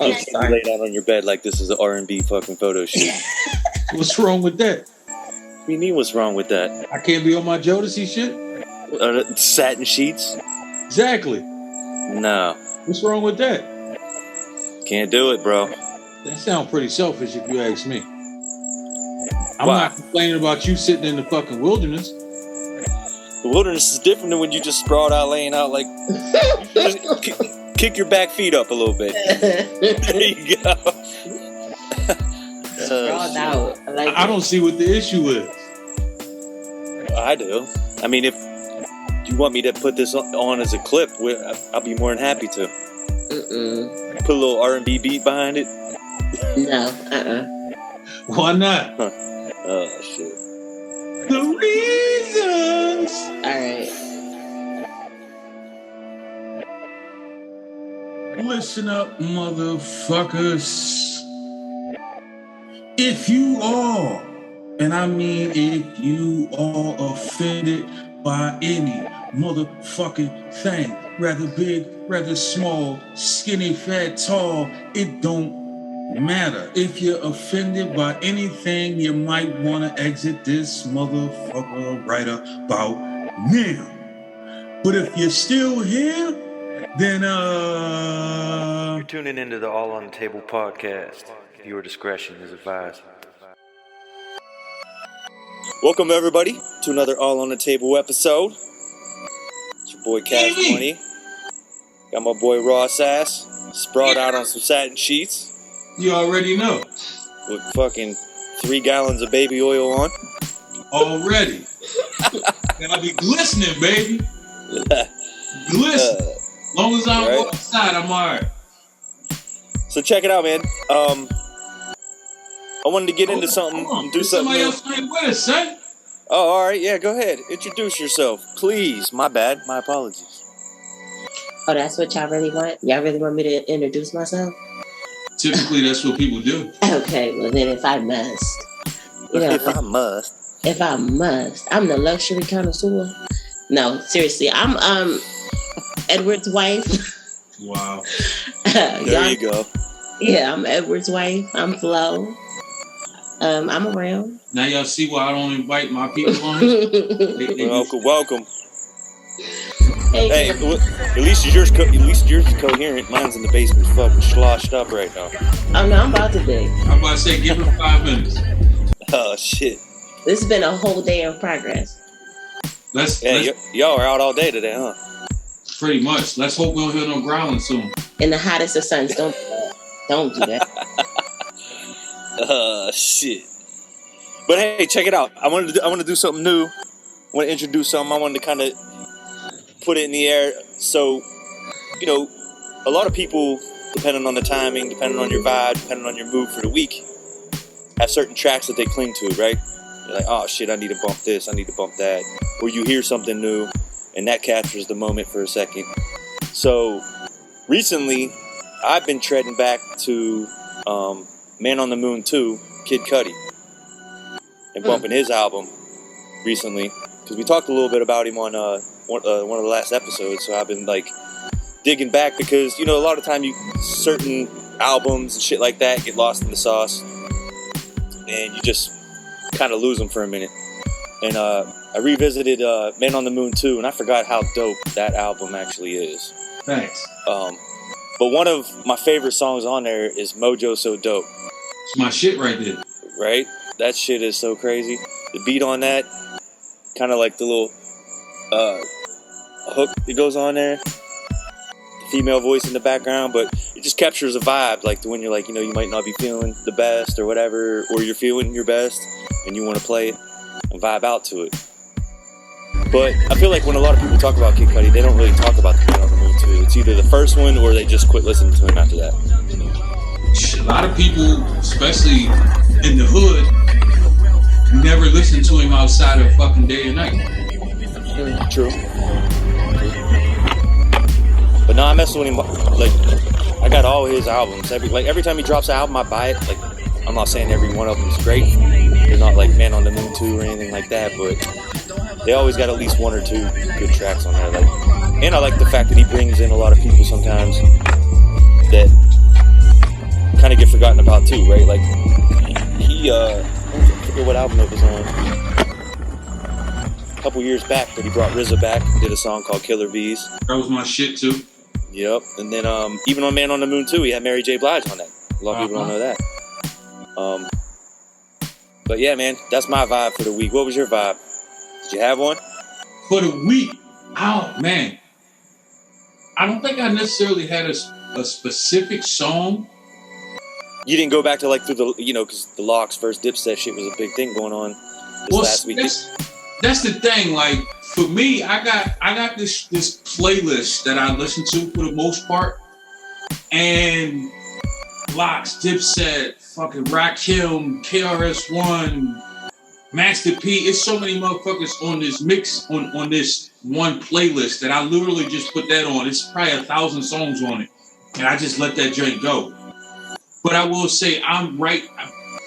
Oh, You lay down on your bed like this is an R&B fucking photo shoot. What's wrong with that? What do you mean what's wrong with that? I can't be on my Jodeci shit? Satin sheets? Exactly. No. What's wrong with that? Can't do it, bro. That sounds pretty selfish if you ask me. I'm Why? not complaining about you sitting in the fucking wilderness. The wilderness is different than when you just sprawled out laying out like... Just kick your back feet up a little bit. There you go. Sprawled out. I don't see what the issue is. I do. I mean, if you want me to put this on as a clip, I'll be more than happy to. Put a little R&B beat behind it. No. Why not? Huh. Oh, shit. The reasons. Alright. Listen up, motherfuckers. If you are, and I mean if you are offended by any motherfucking thing, rather big, rather small, skinny, fat, tall, it don't matter. If you're offended by anything, you might want to exit this motherfucker right about now. But if you're still here, then You're tuning into the All on the Table podcast. Viewer discretion is advised. Welcome, everybody, to another All on the Table episode. It's your boy Cash Money. Got my boy Rawasas sprawled out on some satin sheets you already know. with fucking 3 gallons of baby oil on. Already. Gotta be glistening, baby. Glistening. As long as I'm right. outside, I'm alright. So check it out, man. I wanted to get into something and do something. Somebody else ain't with us, son. Oh, all right. Yeah, go ahead. Introduce yourself, please. My bad. My apologies. Oh, that's what y'all really want? Y'all really want me to introduce myself? Typically, that's what people do. Okay, well then if I must. You know, If I must. I'm the luxury connoisseur. No, seriously, I'm Edward's wife. Wow. There you go. Yeah, I'm Edward's wife. I'm Flo. I'm around. Now y'all see why I don't invite my people on here? Welcome. Hey, At least yours is coherent. Mine's in the basement, fucking sloshed up right now. oh no, I'm about to be. I'm about to say, give him 5 minutes. Oh shit. This has been a whole day of progress. Let's y'all are out all day today, huh? pretty much. Let's hope we don't hear no growling soon. In the hottest of suns, don't do that. Don't do that. Shit. But hey, check it out. I want to do something new. I want to introduce something. I wanted to kind of put it in the air. So, you know, a lot of people, depending on the timing, depending on your vibe, depending on your mood for the week, have certain tracks that they cling to, right? You're like, oh shit, I need to bump this, I need to bump that. Or you hear something new, and that captures the moment for a second. So, recently, I've been treading back to Man on the Moon 2, Kid Cudi, and bumping his album recently, because we talked a little bit about him on one of the last episodes. So I've been like digging back, because you know a lot of time certain albums and shit like that get lost in the sauce, and you just kind of lose them for a minute. And I revisited Man on the Moon 2, and I forgot how dope that album actually is. Thanks. But one of my favorite songs on there is Mojo So Dope. It's my shit right there. Right? That shit is so crazy. The beat on that, kind of like the little hook that goes on there. The female voice in the background, but it just captures a vibe, like when you're like, you know, you might not be feeling the best or whatever, or you're feeling your best and you want to play it and vibe out to it. But I feel like when a lot of people talk about Kid Cudi, they don't really talk about the Man on the Moon 2. It's either the first one or they just quit listening to him after that. A lot of people, especially in the hood, never listen to him outside of fucking day and night. True. But no, I mess with him. Like, I got all his albums. Every time he drops an album, I buy it. Like, I'm not saying every one of them is great. They're not like Man on the Moon 2 or anything like that, but they always got at least 1 or 2 good tracks on there. Like, and I like the fact that he brings in a lot of people sometimes that couple years back, but he brought RZA back and did a song called Killer Bees. That was my shit too. Yep. And then even on Man on the Moon too, he had Mary J. Blige on that. A lot of people don't know that. But yeah, man, that's my vibe for the week. What was your vibe? Did you have one? For the week? Oh, man. I don't think I necessarily had a specific song. You didn't go back to like through the, because the Locks versus Dipset shit was a big thing going on last week. That's the thing. Like for me, I got this playlist that I listen to for the most part, and Locks, Dipset, fucking Rakim, KRS-One, Master P. It's so many motherfuckers on this mix on this one playlist that I literally just put that on. It's probably 1,000 songs on it, and I just let that joint go. But I will say I'm right.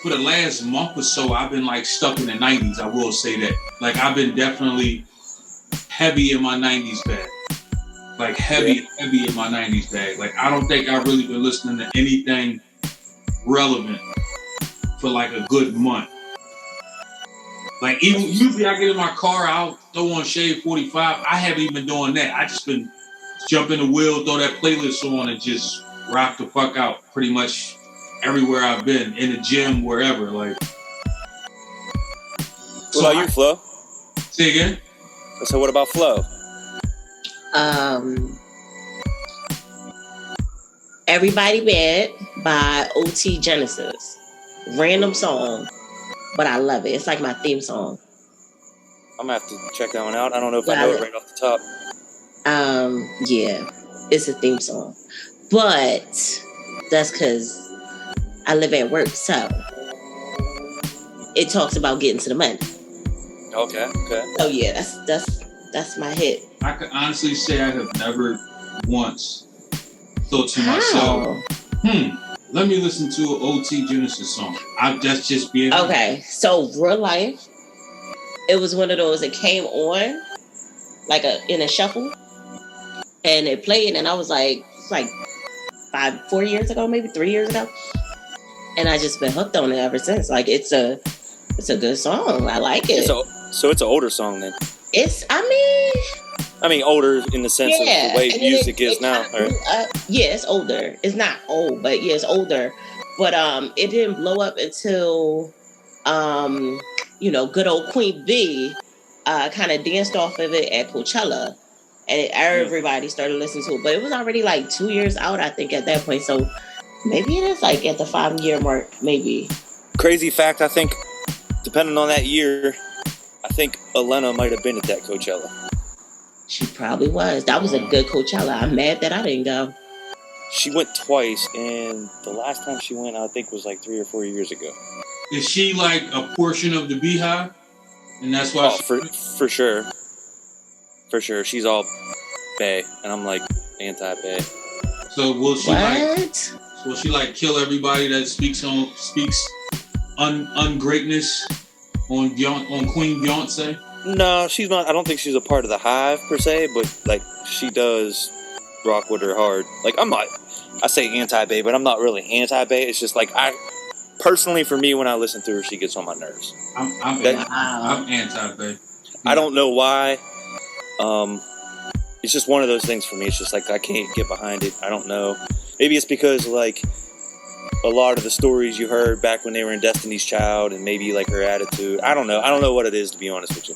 For the last month or so, I've been like stuck in the 90s. I will say that. Like I've been definitely heavy in my 90s bag. Like heavy in my 90s bag. Like I don't think I've really been listening to anything relevant for like a good month. Like even usually I get in my car, I'll throw on Shade 45. I haven't even been doing that. I just been jumping the wheel, throw that playlist on and just rock the fuck out pretty much everywhere I've been, in the gym, wherever. Like, what about you, Flo? Say again? So what about Flo? Everybody Bad by OT Genesis. Random song, but I love it. It's like my theme song. I'm gonna have to check that one out. I don't know if I know it right off the top. Yeah, it's a theme song, but that's because I live at work, so it talks about getting to the money. Okay. So yeah, that's my hit. I can honestly say I have never once thought to myself, let me listen to an OT Genesis song. That's just being okay. So real life, it was one of those that came on like in a shuffle, and it played, and I was like, it's like 4 years ago, maybe 3 years ago. And I just been hooked on it ever since. Like it's a good song. I like it. So it's an older song then. I mean older in the sense of the way music is now. Yeah, it's older. It's not old, but yeah, it's older. But it didn't blow up until good old Queen B kind of danced off of it at Coachella, and everybody started listening to it. But it was already like 2 years out, I think, at that point. So maybe it is like at the 5-year mark, maybe. Crazy fact, I think, depending on that year, I think Elena might have been at that Coachella. She probably was. That was a good Coachella. I'm mad that I didn't go. She went twice, and the last time she went, I think, was like 3 or 4 years ago. Is she like a portion of the Beehive? And that's why for sure. For sure. She's all bae, and I'm like anti-bae. So will she like kill everybody that speaks ungreatness on Queen Beyonce? No, she's not. I don't think she's a part of the Hive per se, but like she does rock with her hard. Like I say anti-bae, but I'm not really anti-bae. It's just like personally for me, when I listen to her, she gets on my nerves. I'm anti-bae. I don't know why. It's just one of those things for me. It's just like I can't get behind it. I don't know. Maybe it's because like a lot of the stories you heard back when they were in Destiny's Child, and maybe like her attitude. I don't know. I don't know what it is, to be honest with you.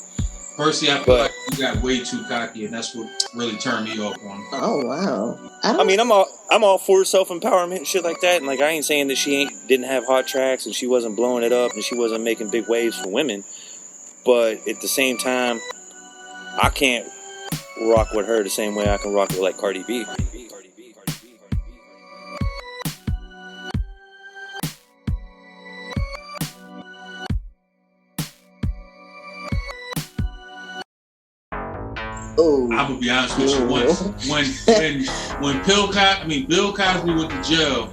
Personally, I feel like you got way too cocky, and that's what really turned me off on. Oh wow! I'm all for self-empowerment and shit like that, and like I ain't saying that she didn't have hot tracks and she wasn't blowing it up and she wasn't making big waves for women, but at the same time, I can't rock with her the same way I can rock with like Cardi B. Ooh. I'm gonna be honest with you. When Bill Cosby went to jail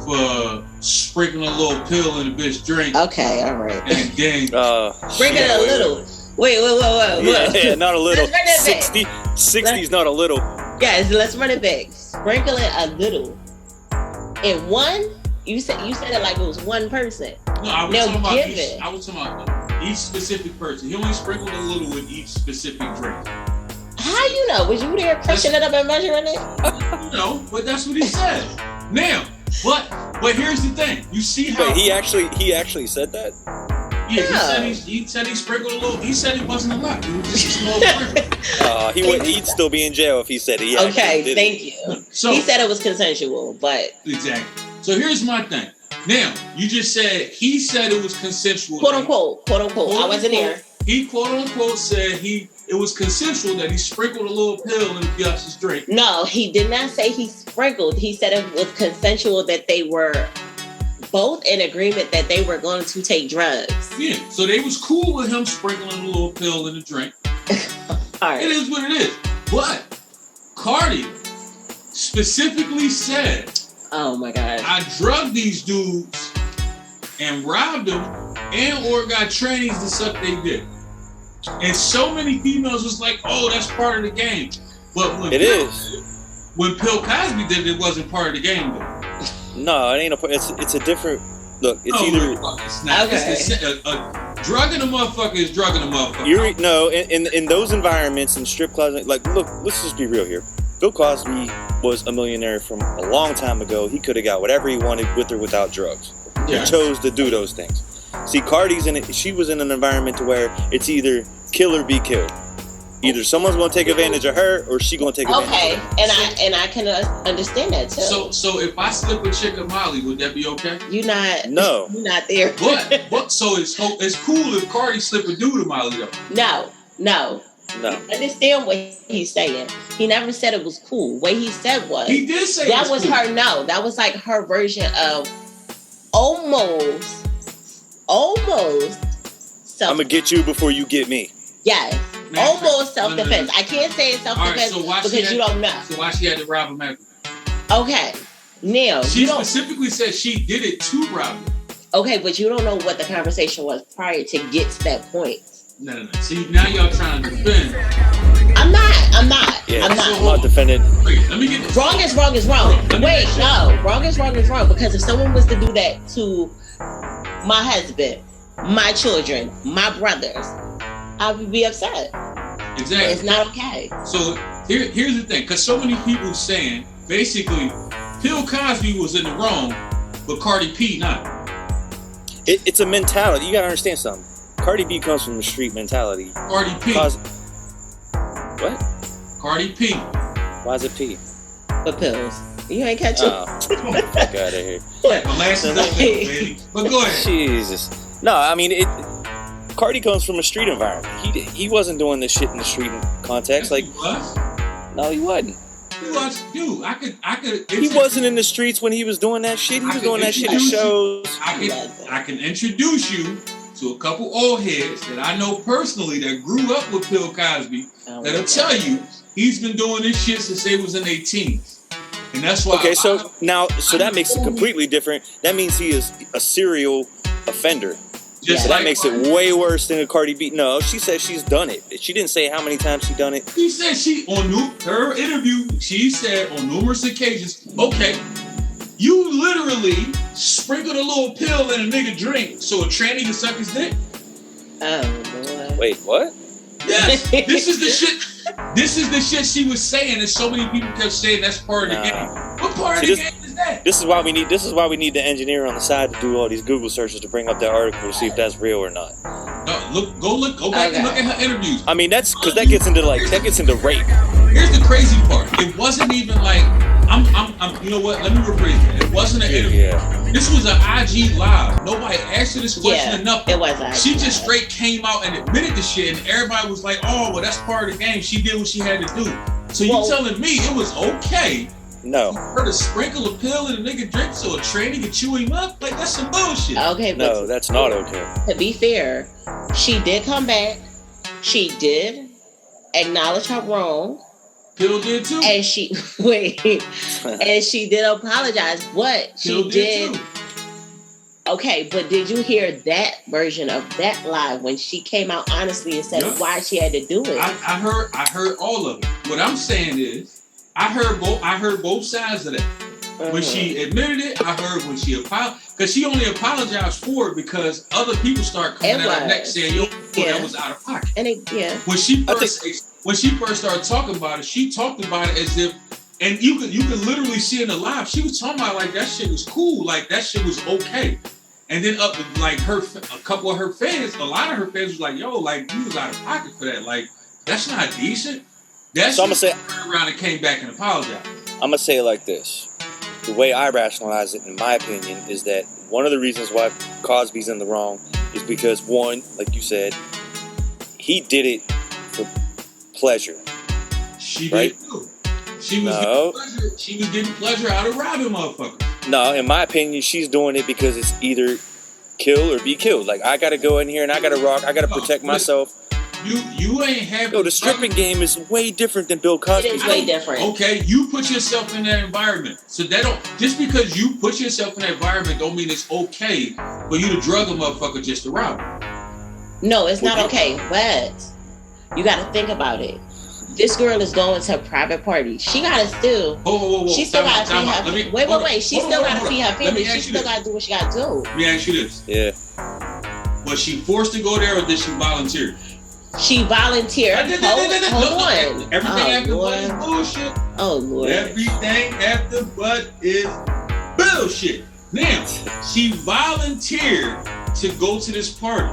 for sprinkling a little pill in a bitch drink. Okay, all right. And then sprinkle it a little. Wait. Yeah, not a little. 60's not a little. Guys, let's run it back. Sprinkle it a little. In one, you said it like it was one person. No, I was talking about each specific person. He only sprinkled a little in each specific drink. How you know? Was you there crushing it up and measuring it? No, but that's what he said. Now, but here's the thing. You see how Wait, he actually said that? Yeah, he said he sprinkled a little. He said it wasn't a lot. It was just a small sprinkle. He'd still be in jail if he said he actually did thank it. you. So he said it was consensual, but exactly. So here's my thing. Now, you just said he said it was consensual. Quote unquote. I wasn't there. He quote unquote said it was consensual that he sprinkled a little pill in Gus's drink. No, he did not say he sprinkled. He said it was consensual that they were both in agreement that they were going to take drugs. Yeah, so they was cool with him sprinkling a little pill in the drink. All right. It is what it is. But Cardi specifically said, oh my God, I drugged these dudes and robbed them and or got trannies to suck their dick. And so many females was like, oh, that's part of the game. But when Bill Cosby did it, wasn't part of the game though. No, it ain't it's a different look. It's it's not. Okay. It's drugging a motherfucker is drugging a motherfucker. In those environments in strip clubs, like look, let's just be real here. Bill Cosby was a millionaire from a long time ago. He could have got whatever he wanted with or without drugs. Yeah. He chose to do those things. See, Cardi's in it. She was in an environment to where it's either kill or be killed. Either someone's gonna take advantage of her, or she gonna take advantage. Okay, of her. and I can understand that too. So if I slip a chick a Molly, would that be okay? You're not there. But so it's cool if Cardi slip a dude a Molly though. No. Understand what he's saying. He never said it was cool. What he said was he did say that was cool. her. No, that was like her version of almost. I'm gonna get you before you get me. Yes. Almost self-defense. I can't say it's self-defense because you don't know. So why she had to rob him after? Okay. Now, she specifically said she did it to rob him. Okay, but you don't know what the conversation was prior to get to that point. No. See, now y'all trying to defend. I'm not. Yeah, I'm not defending. Wait, let me get this. Wrong is wrong. Wait, no. Wrong is wrong. Because if someone was to do that to my husband, my children, my brothers, I would be upset. Exactly. It's not okay. So here's the thing, because so many people saying basically Bill Cosby was in the wrong, but Cardi P not. It's a mentality. You gotta understand something. Cardi B comes from the street mentality. Cardi P. What? Cardi P. Why is it P? For pills. You ain't catching. Fuck out of here. Molasses up there, baby. But go ahead. Jesus. No, I mean Cardi comes from a street environment. He wasn't doing this shit in the street context. Like, he was. No, he wasn't. He was, dude. I could. He wasn't in the streets when he was doing that shit. He was doing that shit in shows. I can introduce you to a couple old heads that I know personally that grew up with Bill Cosby that'll tell you he's been doing this shit since they was in their teens. And that's why. Okay, so that makes it completely different. That means he is a serial offender. So that makes it way worse than a Cardi B. No, she said she's done it. She didn't say how many times she done it. She said her interview, she said on numerous occasions, okay, you literally sprinkled a little pill in a nigga drink so a tranny can suck his dick? Oh, boy. Wait, what? Yes, this is the shit she was saying, and so many people kept saying that's part of the game. What part of the game is that? This is why we need the engineer on the side to do all these Google searches to bring up that article to see if that's real or not. No, go back and look at her interviews. I mean, that's because that gets into rape. Here's the crazy part. It wasn't even like I'm. You know what? Let me rephrase it. It wasn't an interview. Yeah. This was an IG live. Nobody asked her this question enough. It was IG. She just straight came out and admitted the shit, and everybody was like, "Oh, well, that's part of the game. She did what she had to do." So you telling me it was okay? No. For her to sprinkle a pill in a nigga drink so a tranny could chew him up? Like, that's some bullshit. Okay, but no, that's not okay. To be fair, she did come back. She did acknowledge her wrong. Pill did too. And she and she did apologize, but she did. Okay, but did you hear that version of that live when she came out honestly and said why she had to do it? I heard all of it. What I'm saying is, I heard both sides of that. When she admitted it, I heard when she apologized, because she only apologized for it because other people start coming at her neck saying, "Yo, that was out of pocket." And when she first started talking about it, she talked about it as if, and you could literally see in the live, she was talking about like that shit was cool, like that shit was okay. And then up like a couple of her fans, a lot of her fans was like, "Yo, like you was out of pocket for that. Like that's not decent." That's so I'm gonna say around and came back and apologized. I'm gonna say it like this. The way I rationalize it, in my opinion, is that one of the reasons why Cosby's in the wrong is because, one, like you said, he did it for pleasure. She right? did too. She was getting pleasure out of robbing motherfuckers. No, in my opinion, she's doing it because it's either kill or be killed. Like, I gotta go in here and I gotta rock, I gotta protect myself. You ain't having... Yo, the stripping game is way different than Bill Cosby. It is way different. Okay, you put yourself in that environment. So that don't... Just because you put yourself in that environment don't mean it's okay for you to drug a motherfucker just to rob him. No, it's not okay. But you got to think about it. This girl is going to a private party. She got to still... Whoa. She still got to feed her... Wait. She still got to feed her family. She still got to do what she got to do. Let me ask you this. Yeah. Was she forced to go there or did she volunteer? She volunteered. Hold on. Everything after butt is bullshit. Oh, Lord. Everything after butt is bullshit. Now, she volunteered to go to this party.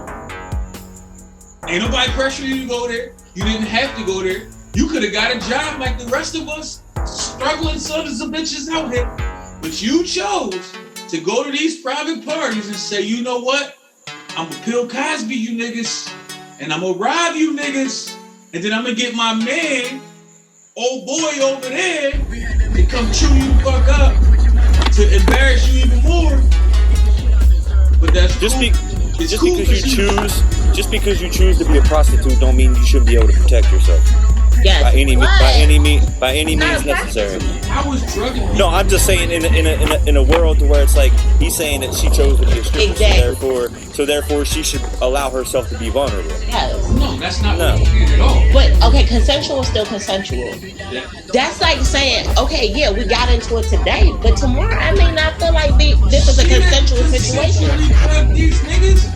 Ain't nobody pressuring you to go there. You didn't have to go there. You could have got a job like the rest of us, struggling sons of bitches out here. But you chose to go to these private parties and say, you know what? I'm gonna Bill Cosby you niggas. And I'm gonna rob you niggas, and then I'm gonna get my man, old boy over there, to come chew you the fuck up, to embarrass you even more. But that's just because you choose to be a prostitute, don't mean you shouldn't be able to protect yourself. Yes. By any means necessary. I was drugging people. No, I'm just saying in a world where it's like he's saying that she chose to be a stripper, exactly. so therefore she should allow herself to be vulnerable. Yes. No, that's not what I'm saying at all. But okay, consensual is still consensual. Yeah. That's like saying, okay, yeah, we got into it today, but tomorrow I may not feel like this is a consensual situation. These niggas.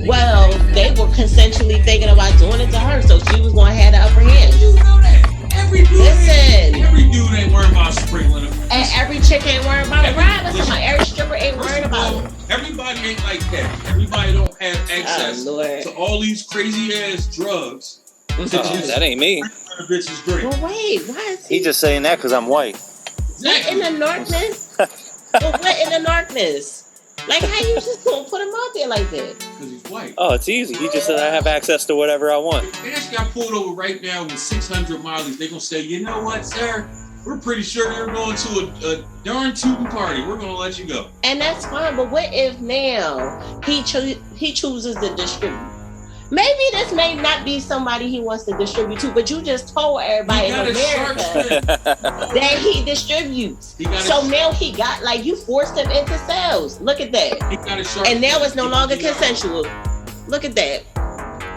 Well, they were consensually thinking about doing it to her, so she was going to have the upper hand. You know that. Every dude ain't worried about sprinkling them. And every chick ain't worried about a ride. Every stripper ain't worried about it. Everybody ain't like that. Everybody don't have access to all these crazy ass drugs. That ain't me. Bitches drink. Well, wait, why is he just saying that because I'm white? Exactly. What in the darkness? But what in the darkness? Like, how you just gonna put him out there like that? Because he's white. Oh, it's easy. He just said I have access to whatever I want. If Ash got pulled over right now with 600 miles, they're gonna say, you know what, sir? We're pretty sure you're going to a darn tootin' party. We're gonna let you go. And that's fine, but what if now he chooses to distribute? Maybe this may not be somebody he wants to distribute to, but you just told everybody in America that he distributes. So now he got, like, you forced him into sales. Look at that. He got a shark and now it's no longer consensual. Look at that.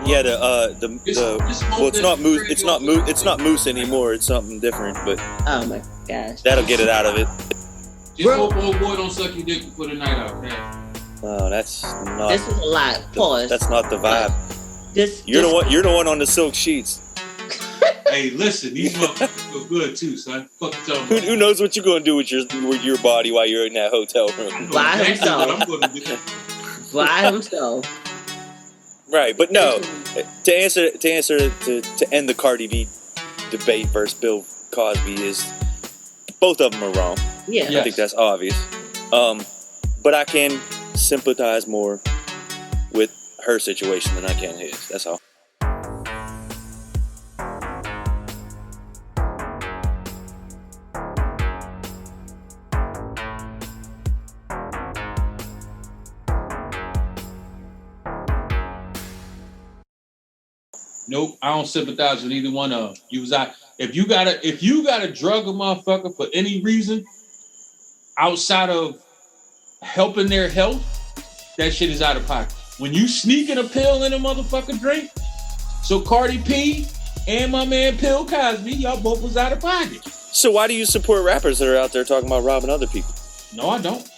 Yeah, well, it's not moose anymore. It's something different, but oh my gosh, that'll get it out of it. Just hope old boy don't suck your dick for the night out, man. Oh, that's not. This is a lot. Pause. That's not the vibe. You're the one on the silk sheets. Hey, listen, these motherfuckers feel good too, son. Fuck you talking about. Who knows what you're gonna do with your body while you're in that hotel room? By himself. Right, but no. To end the Cardi B debate versus Bill Cosby is both of them are wrong. Yeah, I think that's obvious. But I can sympathize more with her situation than I can his. That's all. Nope, I don't sympathize with either one of them. If you gotta drug a motherfucker for any reason outside of helping their health, that shit is out of pocket. When you sneaking a pill in a motherfucking drink, so Cardi P and my man Bill Cosby, y'all both was out of pocket. So why do you support rappers that are out there talking about robbing other people? No, I don't.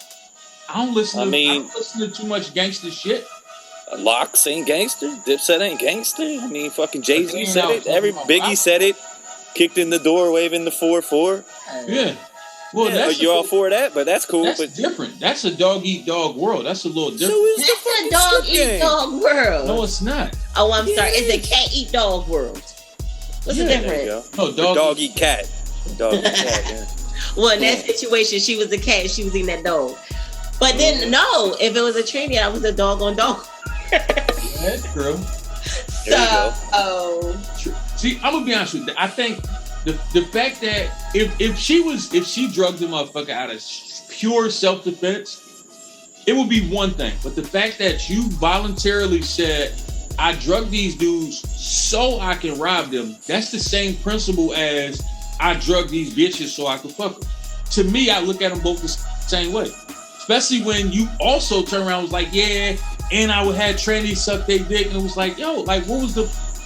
I don't listen to too much gangster shit. Locks ain't gangster. Dipset ain't gangster. I mean, fucking Jay-Z said it. Biggie said it. Kicked in the door, waving the 4-4. Yeah. Well, that's you're all for that, but that's cool. That's different. That's a dog-eat-dog world. That's a little different. So is that's a dog-eat-dog world. No, it's not. Oh, I'm sorry. It's a cat-eat-dog world. What's the difference? No, dog-eat-cat. Dog-eat-cat, yeah. Well, in that situation, she was a cat. She was eating that dog. But then, no, if it was a tranny, I was a dog on dog. That's true. See, I'm gonna be honest with you. I think the fact that if she drugged the motherfucker out of pure self-defense, it would be one thing. But the fact that you voluntarily said, I drugged these dudes so I can rob them, that's the same principle as I drugged these bitches so I could fuck them. To me, I look at them both the same way. Especially when you also turn around and was like, yeah, and I would have trannies suck their dick, and it was like, yo, like, what was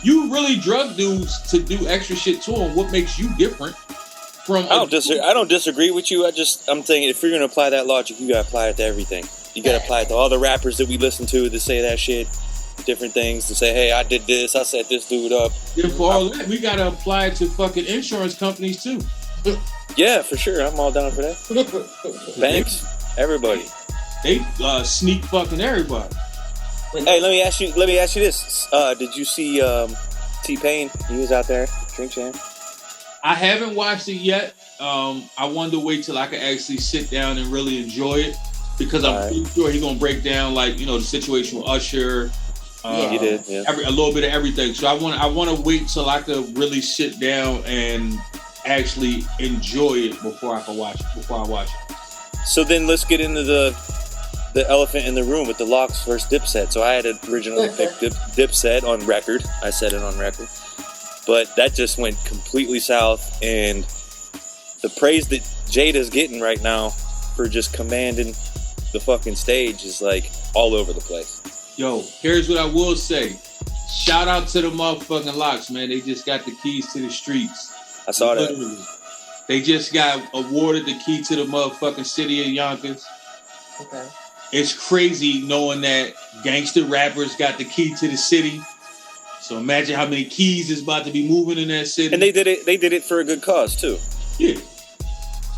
you really drug dudes to do extra shit to them. What makes you different from... I don't disagree with you. I'm thinking if you're going to apply that logic, you got to apply it to everything. You got to apply it to all the rappers that we listen to that say that shit, different things, to say, hey, I did this, I set this dude up. And for all that, we got to apply it to fucking insurance companies, too. Yeah, for sure. I'm all down for that. Banks, everybody. They sneak fucking everybody. Hey, let me ask you this. Did you see T-Pain? He was out there, Drink Champ. I haven't watched it yet. I wanted to wait till I could actually sit down and really enjoy it, because I'm pretty sure he's gonna break down, like, you know, the situation with Usher. He did, yeah. A little bit of everything. So I want to wait till I could really sit down and actually enjoy it before I watch it. So then let's get into the elephant in the room with the Locks versus Dipset. So I had originally picked Dipset on record. I said it on record. But that just went completely south. And the praise that Jada's getting right now for just commanding the fucking stage is like all over the place. Yo, here's what I will say. Shout out to the motherfucking Locks, man. They just got the keys to the streets. I saw that. Literally. They just got awarded the key to the motherfucking city of Yonkers. Okay. It's crazy knowing that gangster rappers got the key to the city. So imagine how many keys is about to be moving in that city. And they did it for a good cause too. Yeah.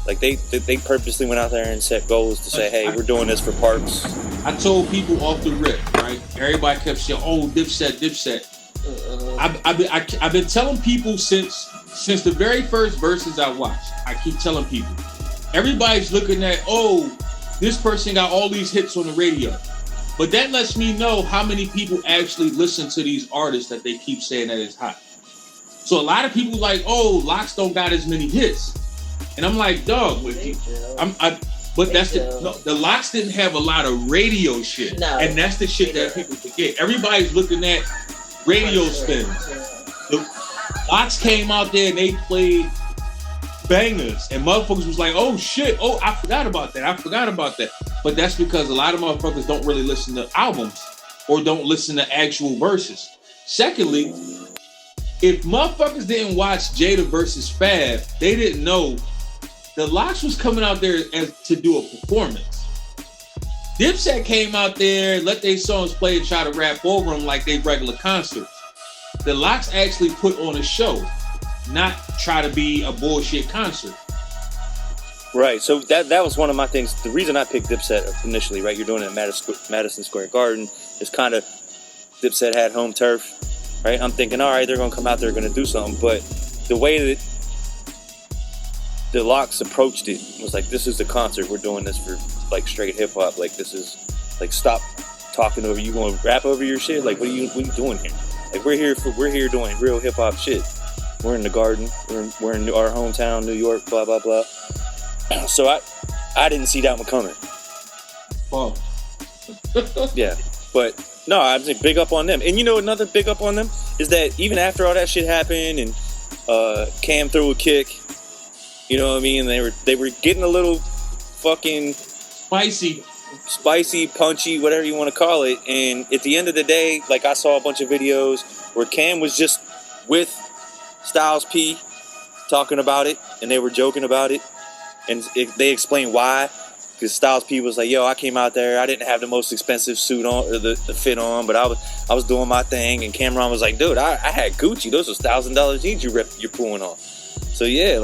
Like they purposely went out there and set goals to say, hey, we're doing this for parks. I told people off the rip, right? Everybody kept saying, oh, Dipset. I've been telling people since the very first verses I watched. I keep telling people. Everybody's looking at, oh, this person got all these hits on the radio. But that lets me know how many people actually listen to these artists that they keep saying that is hot. So a lot of people like, oh, Locks don't got as many hits. And I'm like, dog, the Locks didn't have a lot of radio shit. No. And that's the shit that people forget. Everybody's looking at radio spins. The Locks came out there and they played bangers, and motherfuckers was like, oh shit, oh, I forgot about that. But that's because a lot of motherfuckers don't really listen to albums or don't listen to actual verses. Secondly, if motherfuckers didn't watch Jada versus Fab, they didn't know the Locks was coming out there to do a performance. Dipset came out there, let their songs play and try to rap over them like they regular concerts. The Locks actually put on a show, not try to be a bullshit concert. Right. So that was one of my things. The reason I picked Dipset initially, right? You're doing it at Madison Square Garden. It's kind of Dipset had home turf, right? I'm thinking, all right, they're going to come out there, going to do something. But the way that the Locks approached it was like, this is a concert. We're doing this for like straight hip hop. Like, this is like, stop talking over. You going to rap over your shit? Like, what are you doing here? Like, we're here doing real hip hop shit. We're in the Garden. We're in our hometown, New York. Blah blah blah. So I didn't see that one coming. Wow. Yeah, but no, I'm saying big up on them. And you know, another big up on them is that even after all that shit happened and Cam threw a kick, you know what I mean? They were getting a little fucking spicy, punchy, whatever you want to call it. And at the end of the day, like, I saw a bunch of videos where Cam was just with Styles P, talking about it, and they were joking about it, and they explained why. Because Styles P was like, "Yo, I came out there. I didn't have the most expensive suit on, or the fit on, but I was doing my thing." And Cameron was like, "Dude, I had Gucci. Those was $1,000 jeans you're pulling on." So yeah,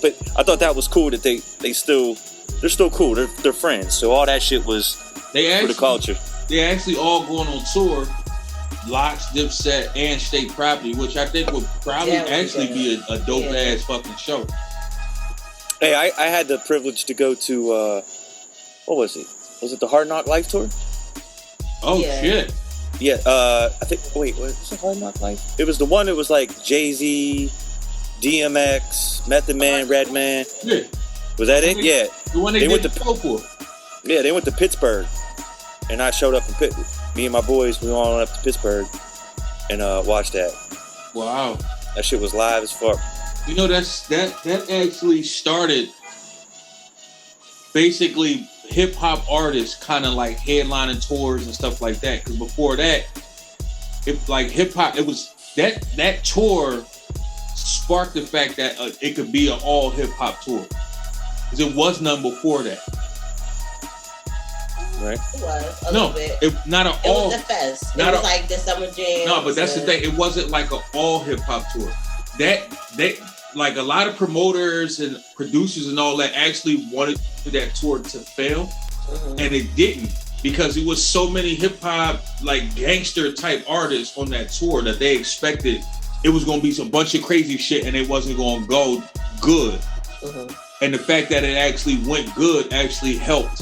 but I thought that was cool that they're still cool. They're friends. So all that shit was for the culture. They actually all going on tour. Locks, Dipset, and State Property, which I think would probably actually be a dope ass fucking show. Hey, I had the privilege to go to what was it? Was it the Hard Knock Life tour? Oh shit! Yeah, I think. Wait, was it Hard Knock Life? It was the one that was like Jay-Z, DMX, Method Man, Redman. Yeah. Was that it? Yeah. The one they went to for. Yeah, they went to Pittsburgh, and I showed up in Pittsburgh. Me and my boys, we all went up to Pittsburgh and watched that. Wow. That shit was live as fuck. You know, that actually started basically hip hop artists kind of like headlining tours and stuff like that. Because before that, if like hip hop, it was that tour sparked the fact that it could be an all hip hop tour. Because it was none before that. Right. It was a little bit. It was the fest. It was like the Summer Jam. No, but that's the thing. It wasn't like an all hip hop tour. That like a lot of promoters and producers and all that actually wanted that tour to fail, and it didn't, because it was so many hip hop like gangster type artists on that tour that they expected it was going to be some bunch of crazy shit and it wasn't going to go good. And the fact that it actually went good actually helped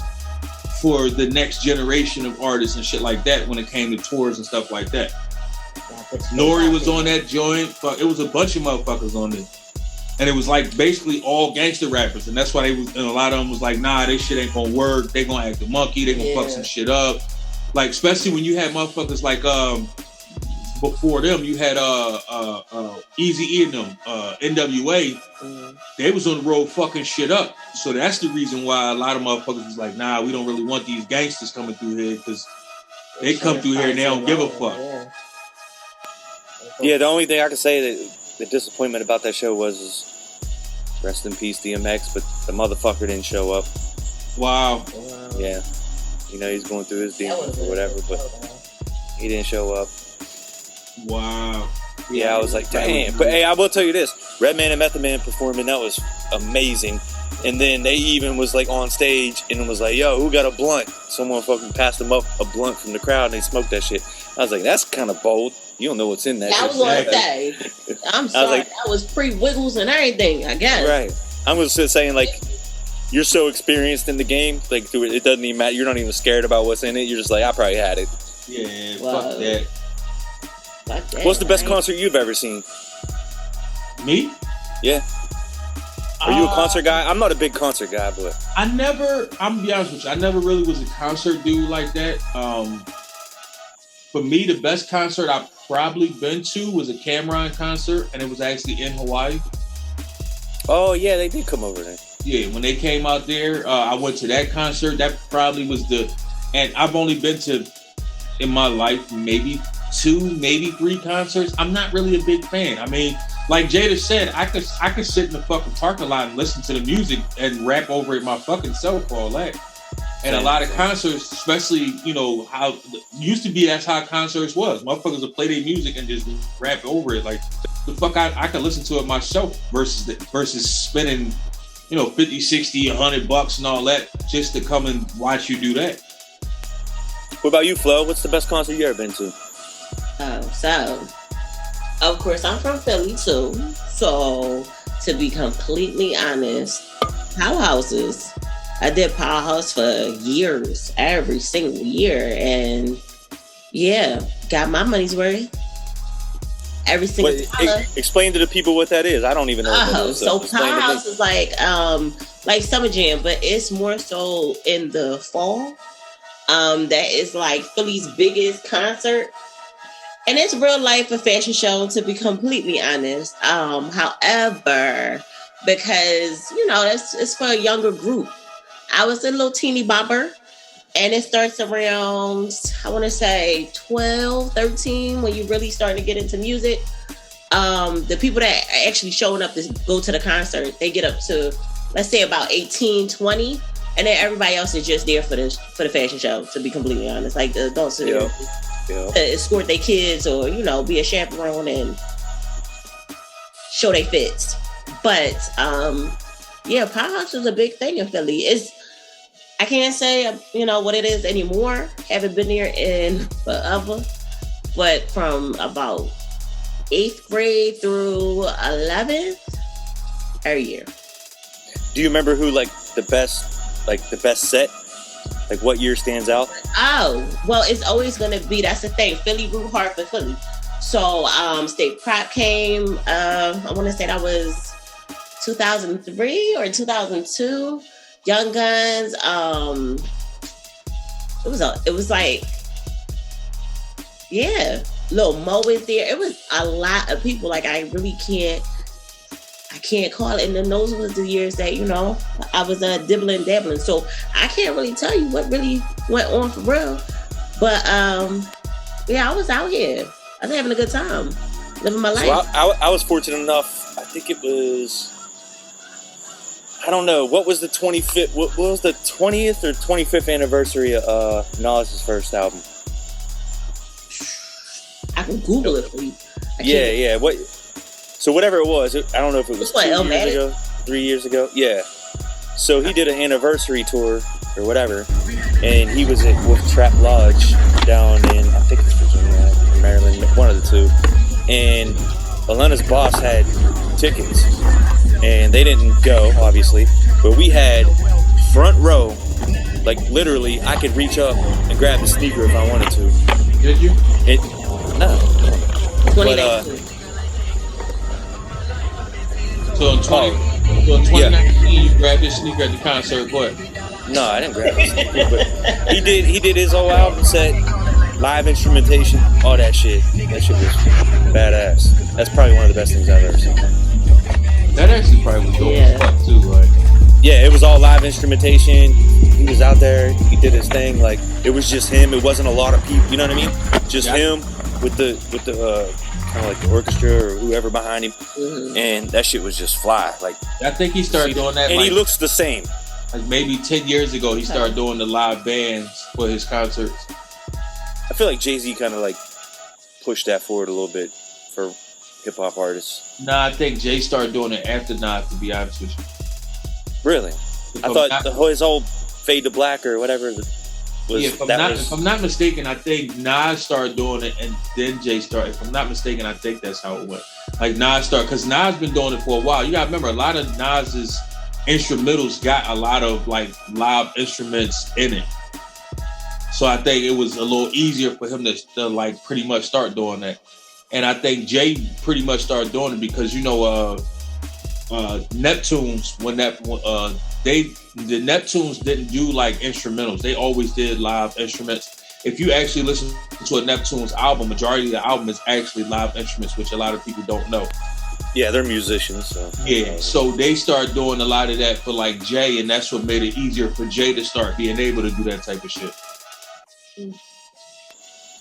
for the next generation of artists and shit like that when it came to tours and stuff like that. Nori was on that joint. It was a bunch of motherfuckers on it. And it was like basically all gangster rappers. And that's why they was, and a lot of them was like, nah, this shit ain't gonna work. They gonna act a monkey. They gonna fuck some shit up. Like, especially when you had motherfuckers like, before them, you had Eazy-E and them, NWA. They was on the road fucking shit up. So that's the reason why a lot of motherfuckers was like, nah, we don't really want these gangsters coming through here, because they come through here and they don't give a fuck. Yeah, the only thing I can say that the disappointment about that show was rest in peace DMX, but the motherfucker didn't show up. Wow. Yeah. You know, he's going through his demons or whatever, but he didn't show up. Wow. Yeah, I was like, damn. But hey, I will tell you this. Redman and Method Man performing, that was amazing. And then they even was like on stage and was like, yo, who got a blunt? Someone fucking passed them up a blunt from the crowd and they smoked that shit. I was like, that's kind of bold. You don't know what's in that. I was going to say, I'm sorry, that was pre-Wiggles and everything, I guess. Right. I was just saying, like, you're so experienced in the game, like, it doesn't even matter. You're not even scared about what's in it. You're just like, I probably had it. Yeah, fuck that. What's the best concert you've ever seen? Me? Yeah. Are you a concert guy? I'm not a big concert guy, but I'm gonna be honest with you, I never really was a concert dude like that. For me, the best concert I've probably been to was a Cameron concert, and it was actually in Hawaii. Oh yeah, they did come over there. Yeah, when they came out there, I went to that concert. That probably was and I've only been to, in my life, maybe 2, maybe 3 concerts. I'm not really a big fan. I mean, like Jada said, I could sit in the fucking parking lot and listen to the music and rap over it my fucking self for all that. And a lot of concerts, especially, you know, how used to be, that's how concerts was. Motherfuckers would play their music and just rap over it. Like, the fuck, I could listen to it myself versus spending, you know, 50, 60, $100 and all that just to come and watch you do that. What about you, Flo? What's the best concert you ever been to? So, of course, I'm from Philly too. So, to be completely honest, Powerhouses. I did Powerhouse for years, every single year, and yeah, got my money's worth. Every single time. Explain to the people what that is. I don't even know what that is. So Powerhouse is like Summer Jam, but it's more so in the fall. That is like Philly's biggest concert. And it's real life a fashion show, to be completely honest. However, because, you know, it's for a younger group. I was a little teeny bopper, and it starts around, I want to say 12, 13, when you really start to get into music. the people that are actually showing up to go to the concert, they get up to, let's say, about 18, 20, and then everybody else is just there for the fashion show, to be completely honest. Like the adults are there to escort their kids or, you know, be a chaperone and show their fits. But Powerhouse was a big thing in Philly. I can't say, you know, what it is anymore. Haven't been there in forever. But from about 8th grade through 11th, every year. Do you remember who the best set? Like what year stands out? Oh, well, it's always gonna be, that's the thing. Philly root hard for Philly. So State Prop came, I wanna say that was 2003 or 2002. Young Guns, it was like, yeah, Lil Mo was there. It was a lot of people. Like I can't call it. And then those was the years that, you know, I was dibbling dabbling. So I can't really tell you what really went on for real. But I was out here. I was having a good time, living my life. So I was fortunate enough. I think it was, I don't know, what was the 25th? What was the 20th or 25th anniversary of Nas's first album? I can Google it for you. Yeah. What? So whatever it was, I don't know if it was 2 years ago, 3 years ago. Yeah. So he did an anniversary tour or whatever, and he was with Trap Lodge down in, I think it's Virginia, Maryland, one of the two. And Elena's boss had tickets, and they didn't go, obviously, but we had front row. Like literally, I could reach up and grab the sneaker if I wanted to. Did you? No. 2019. So in 2019, you grabbed your sneaker at the concert, what? No, I didn't grab his sneaker, but he did his whole album set, live instrumentation, all that shit. That shit was badass. That's probably one of the best things I've ever seen. That actually probably was dope as fuck too, like. Yeah, it was all live instrumentation. He was out there. He did his thing. Like it was just him. It wasn't a lot of people. You know what I mean? Just him with the kind of like the orchestra or whoever behind him, and that shit was just fly. Like I think he started doing that, and he looks the same. Like maybe 10 years ago, he started doing the live bands for his concerts. I feel like Jay-Z kind of like pushed that forward a little bit for hip hop artists. Nah, I think Jay started doing it after Nas, to be honest with you. Really? I thought his whole Fade to Black or whatever was. If I'm not mistaken, I think Nas started doing it and then Jay started. If I'm not mistaken, I think that's how it went. Like Nas started, because Nas been doing it for a while. You gotta remember, a lot of Nas's instrumentals got a lot of like live instruments in it. So I think it was a little easier for him to like pretty much start doing that. And I think Jay pretty much started doing it because, you know, Neptunes, the Neptunes didn't do like instrumentals. They always did live instruments. If you actually listen to a Neptunes album, majority of the album is actually live instruments, which a lot of people don't know. Yeah, they're musicians. So. Yeah, so they started doing a lot of that for like Jay, and that's what made it easier for Jay to start being able to do that type of shit.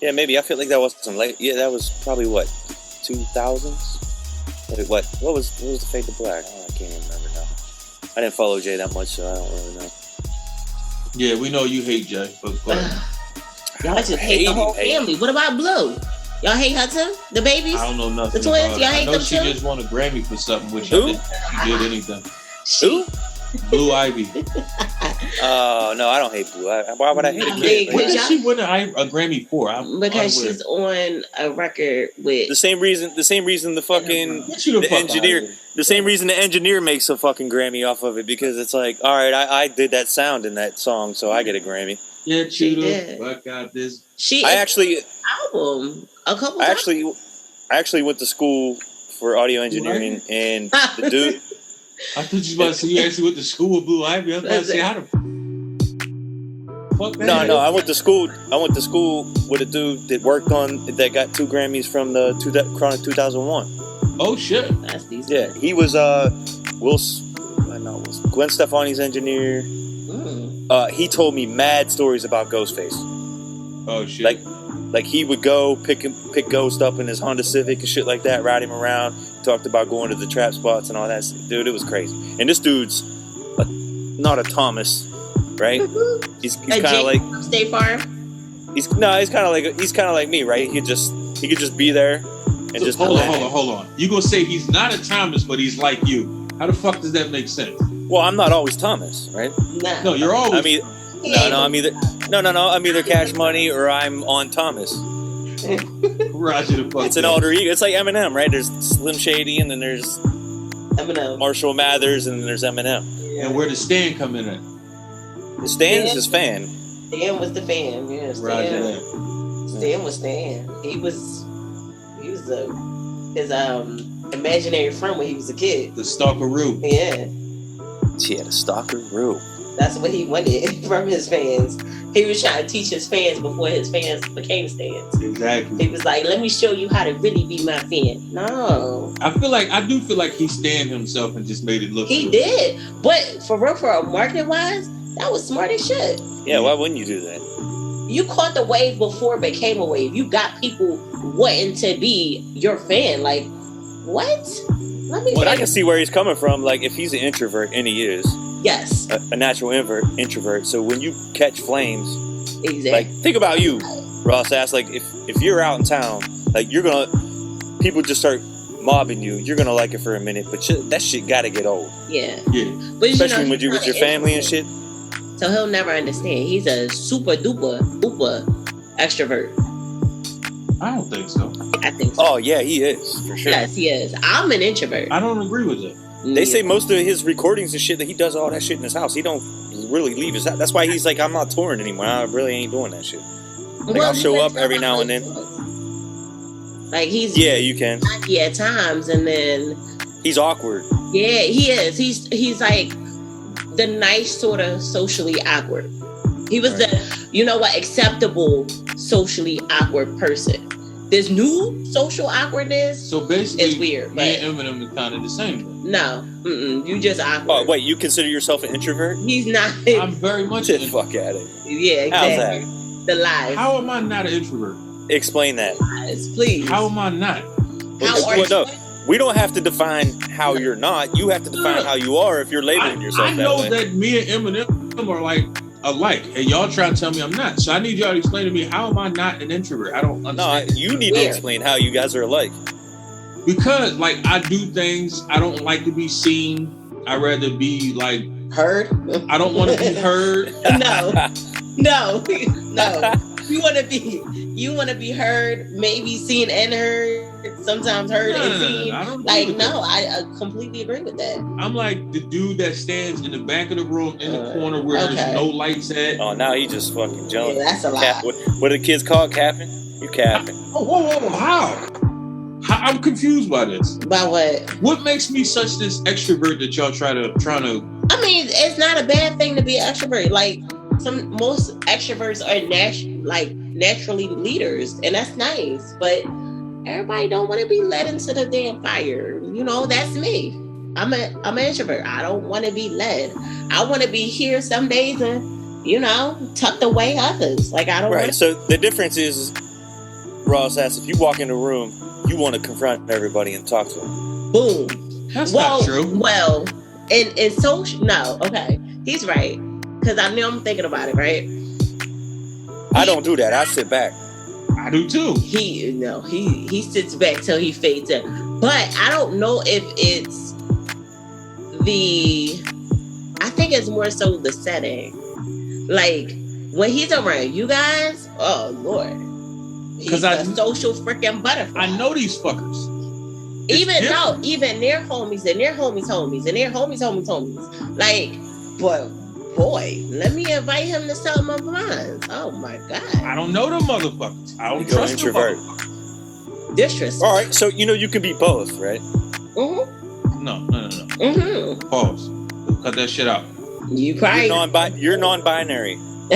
Yeah, maybe. I feel like that wasn't late. Yeah, that was probably what, 2000s? What was the Fade to Black? Oh, I can't even remember now. I didn't follow Jay that much, so I don't really know. Yeah, we know you hate Jay, but go ahead. Y'all just hate the whole family. What about Blue? Y'all hate her too? The babies? I don't know nothing. The twins? Y'all hate them too? I know she just won a Grammy for something, which Who? she did anything. Who? Blue Ivy. Oh, no, I don't hate Blue. Why would I hate a kid? What did she win a Grammy for? Because she's on a record with the same reason the fucking the engineer. The same reason the engineer makes a fucking Grammy off of it, because it's like, all right, I did that sound in that song, so I get a Grammy. Yeah, Cheetah. Fuck out this. I actually album a couple. I actually went to school for audio engineering, and the dude. I thought you were about to say you actually went to school with Blue Ivy. I was about to say, how the fuck that? No, I went to school with a dude that got 2 Grammys from the Chronic 2001. Oh shit, that's decent. Yeah, he was Gwen Stefani's engineer. He told me mad stories about Ghostface. Oh shit. Like Like he would go pick Ghost up in his Honda Civic and shit like that, ride him around. Talked about going to the trap spots and all that. Dude, it was crazy. And this dude's not a Thomas, right? He's kind of like State Farm. He's kind of like me, right? He could just be there and just hold on. You gonna say he's not a Thomas, but he's like you? How the fuck does that make sense? Well, I'm not always Thomas, right? Nah. No, you're always. I'm either Cash Money or I'm on Thomas. Roger the fuck. It's an alter ego. It's like Eminem, right? There's Slim Shady, and then there's Eminem, Marshall Mathers, and then there's Eminem. And where does Stan come in at? The Stan's his fan. Stan was the fan. Yeah, Stan was Stan. He was his imaginary friend when he was a kid. The stalkeroo. Yeah. Yeah, the stalkeroo. That's what he wanted from his fans. He was trying to teach his fans before his fans became stans. Exactly. He was like, let me show you how to really be my fan. No. I do feel like he stand himself and just made it look He good. did. But for real, for marketing wise, that was smart as shit. Yeah, why wouldn't you do that? You caught the wave before it became a wave. You got people wanting to be your fan. Like, what? But I can see where he's coming from. Like, if he's an introvert, and he is. Yes. A natural introvert. So when you catch flames, exactly. Like, think about you, Rawasas. Like, if you're out in town, like, people just start mobbing you. You're gonna like it for a minute, but that shit gotta get old. Yeah. But especially when you're with your family and shit. So he'll never understand. He's a super duper extrovert. I don't think so. I think so. Oh yeah, he is for sure. Yes, he is. I'm an introvert. I don't agree with it. They say most of his recordings and shit that he does all that shit in his house. He don't really leave his house. That's why he's like, I'm not touring anymore. I really ain't doing that shit. Like, I'll show up every now and then. Like he's you can. Yeah, at times, and then he's awkward. Yeah, he is. He's like the nice sort of socially awkward. He was the acceptable socially awkward person. This new social awkwardness. So basically, it's weird. Me and Eminem are kind of the same. No, you just awkward. Oh wait, you consider yourself an introvert? He's not. I'm very much an introvert. Fuck at it. Yeah, exactly. How's that? The lies. How am I not an introvert? Explain that. Lies, please. How am I not? No, we don't have to define how you're not. You have to define how you are if you're labeling yourself that way. I know that me and Eminem are like alike, and y'all try to tell me I'm not. So I need y'all to explain to me, how am I not an introvert? I don't understand. No, you need to explain how you guys are alike. Because like I do things, I don't like to be seen. I'd rather be like heard. I don't want to be heard. No. You want to be heard, maybe seen and heard. Sometimes heard and seen. I completely agree with that. I'm like the dude that stands in the back of the room in the corner where there's no lights at. Oh, now he just fucking jealous. Yeah, that's a lie. What do the kids call it? Capping? You capping. Whoa, how? I'm confused by this. By what? What makes me such this extrovert that y'all trying to? I mean, it's not a bad thing to be an extrovert. Like most extroverts are naturally leaders, and that's nice. But everybody don't want to be led into the damn fire. That's me. I'm an introvert. I don't want to be led. I want to be here some days and tucked away others. Like I don't. Right. So the difference is, Rawasas, if you walk in a room, you want to confront everybody and talk to them. Boom. That's not true. Well, in social, no. Okay, he's right. Because I know I'm thinking about it, right? I don't do that. I sit back. I do too. He sits back till he fades in. But I don't know if it's I think it's more so the setting. Like when he's around you guys, oh Lord. He's a social freaking butterfly. I know these fuckers. Even their homies and their homies and their homies. Like, boy, let me invite him to some of mine. Oh my God. I don't know them motherfuckers. I don't trust them introvert. Disrespect. All right, so you can be both, right? Mm-hmm. No. Mm-hmm. Pause. Cut that shit out. You cry. You're non-binary. Non-binary. I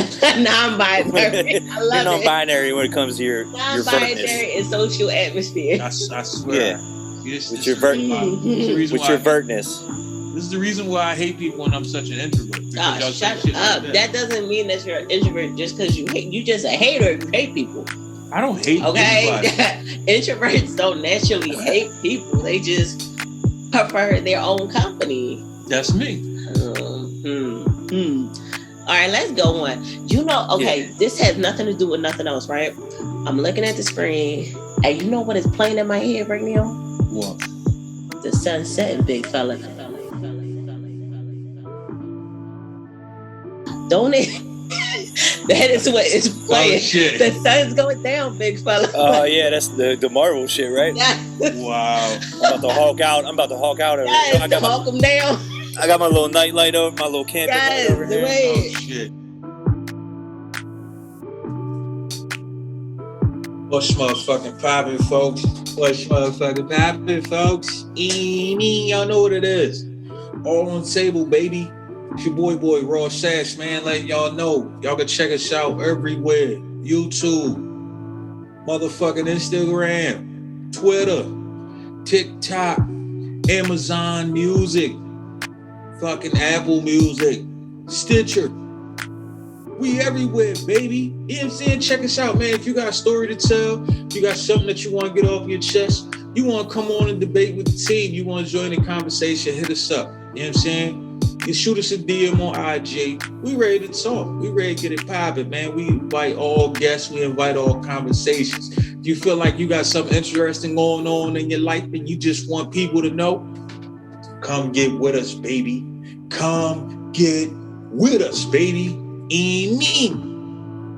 love You're non-binary when it comes to your non-binary and social atmosphere. I swear. Yeah. With your vertness. This is the reason why I hate people when I'm such an introvert. Shut up. That doesn't mean that you're an introvert just because you hate. You just a hater if you hate people. I don't hate anybody. Introverts don't naturally hate people. They just prefer their own company. That's me. All right, let's go on. This has nothing to do with nothing else, right? I'm looking at the screen, and you know what is playing in my head right now? What? The sun setting, big fella. Don't it? That is what is playing. Shit. The sun's going down, big fella. Oh yeah, that's the Marvel shit, right? Wow. I'm about to hawk out. Yes, I got hawk them down. I got my little night light over, my little camping light over here. Wait. Oh shit. What's motherfucking poppin', folks? Y'all know what it is. All on the table, baby. It's your boy Rawasas, man. Letting y'all know. Y'all can check us out everywhere. YouTube, motherfucking Instagram, Twitter, TikTok, Amazon Music, fucking Apple Music, Stitcher. We everywhere, baby. You know what I'm saying? Check us out, man. If you got a story to tell, you got something that you want to get off your chest, you want to come on and debate with the team, you want to join the conversation, hit us up. You know what I'm saying? You shoot us a DM on IG. We ready to talk. We ready to get it popping, man. We invite all guests. We invite all conversations. If you feel like you got something interesting going on in your life and you just want people to know, come get with us, baby. Come get with us, baby. Amen.